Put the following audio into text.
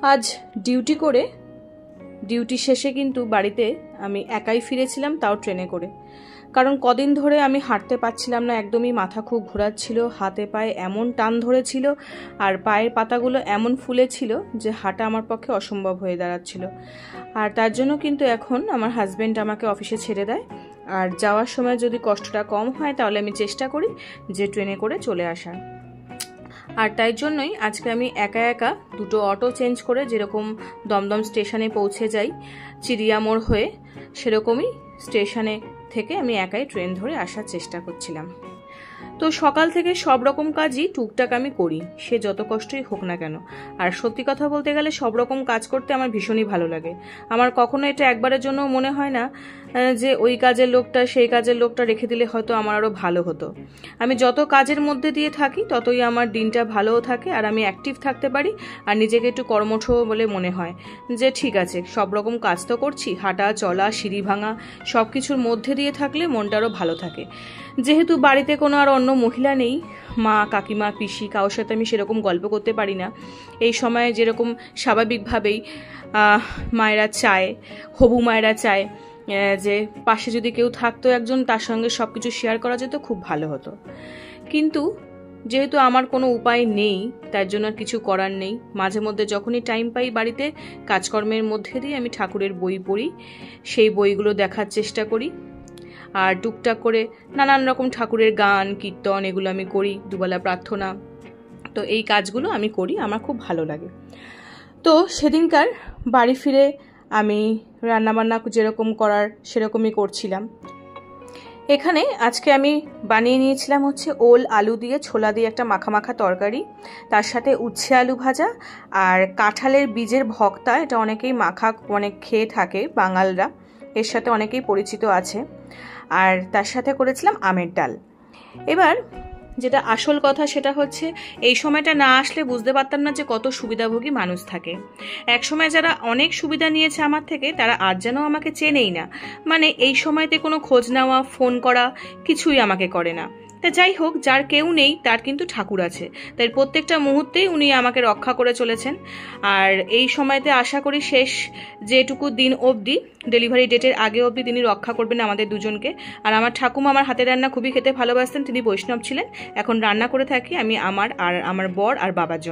আজ ডিউটি শেষে কিন্তু বাড়িতে আমি একাই ফিরেছিলাম, তাও ট্রেনে করে। কারণ কদিন ধরে আমি হাঁটতে পারছিলাম না, একদমই মাথা খুব ঘোরাচ্ছিল, হাতে পায়ে এমন টান ধরেছিল আর পায়ের পাতাগুলো এমন ফুলেছিল যে হাঁটা আমার পক্ষে অসম্ভব হয়ে দাঁড়াচ্ছিল। আর তার জন্য কিন্তু এখন আমার হাজব্যান্ড আমাকে অফিসে ছেড়ে দেয়, আর যাওয়ার সময় যদি কষ্টটা কম হয় তাহলে আমি চেষ্টা করি যে ট্রেনে করে চলে আসার। আর তাই জন্যই আজকে আমি একা একা দুটো অটো চেঞ্জ করে, যেরকম দমদম স্টেশনে পৌঁছে যাই চিড়িয়া মোড় হয়ে, সেরকমই স্টেশনে থেকে আমি একাই ট্রেন ধরে আসার চেষ্টা করছিলাম। তো সকাল থেকে সব রকম কাজই টুকটাক আমি করি, সে যত কষ্টই হোক না কেন। আর সত্যি কথা বলতে গেলে সব রকম কাজ করতে আমার ভীষণই ভালো লাগে। আমার কখনো এটা একবারের জন্য মনে হয় না যে ওই কাজের লোকটা সেই কাজের লোকটা রেখে দিলে হয়তো আমার আরও ভালো হতো। আমি যত কাজের মধ্যে দিয়ে থাকি ততই আমার দিনটা ভালোও থাকে, আর আমি অ্যাক্টিভ থাকতে পারি, আর নিজেকে একটু কর্মঠ বলে মনে হয় যে ঠিক আছে, সব রকম কাজ তো করছি, হাঁটা চলা সিঁড়ি ভাঙা সব কিছুর মধ্যে দিয়ে থাকলে মনটা আরও ভালো থাকে। যেহেতু বাড়িতে কোনো আর অন্য মহিলা নেই, মা কাকিমা পিসি, কারোর সাথে আমি সেরকম গল্প করতে পারি না। এই সময় যেরকম স্বাভাবিকভাবেই মায়েরা চায়, হবু মায়েরা চায় যে পাশে যদি কেউ থাকতো একজন, তার সঙ্গে সব কিছু শেয়ার করা যেত, খুব ভালো হতো। কিন্তু যেহেতু আমার কোনো উপায় নেই, তার জন্য কিছু করার নেই। মাঝে মধ্যে যখনই টাইম পাই বাড়িতে কাজকর্মের মধ্যে দিয়ে আমি ঠাকুরের বই পড়ি, সেই বইগুলো দেখার চেষ্টা করি, আর টুকটাক করে নানান রকম ঠাকুরের গান কীর্তন এগুলো আমি করি, দুবেলা প্রার্থনা। তো এই কাজগুলো আমি করি, আমার খুব ভালো লাগে। তো সেদিনকার বাড়ি ফিরে আমি রান্নাবান্না যেরকম করার সেরকমই করছিলাম। এখানে আজকে আমি বানিয়ে নিয়েছিলাম হচ্ছে ওল আলু দিয়ে ছোলা দিয়ে একটা মাখা মাখা তরকারি, তার সাথে উচ্ছে আলু ভাজা আর কাঁঠালের বীজের ভক্তা, এটা অনেকেই মাখা অনেক খেয়ে থাকে বাঙালরা, এর সাথে অনেকেই পরিচিত আছে। আর তার সাথে করেছিলাম আমের ডাল। এবার যেটা আসল কথা সেটা হচ্ছে, এই সময়টা না আসলে বুঝতে পারতাম না যে কত সুবিধাভোগী মানুষ থাকে। এক সময় যারা অনেক সুবিধা নিয়েছে আমার থেকে, তারা আজ যেন আমাকে চেনেই না, মানে এই সময়তে কোনো খোঁজ নেওয়া ফোন করা কিছুই আমাকে করে না। তা যাই হোক, যার কেউ নেই তার কিন্তু ঠাকুর আছে, তাই প্রত্যেকটা মুহূর্তেই উনি আমাকে রক্ষা করে চলেছেন। আর এই সময়তে আশা করি শেষ যেটুকু দিন অবধি, ডেলিভারি ডেটের আগে অবধি তিনি রক্ষা করবেন আমাদের দুজনকে। আর আমার ঠাকুমা আমার হাতের রান্না খুবই খেতে ভালোবাসতেন, তিনি বৈষ্ণব ছিলেন। এখন রান্না করে থাকি আমি আমার আর আমার বর আর বাবার জন্য।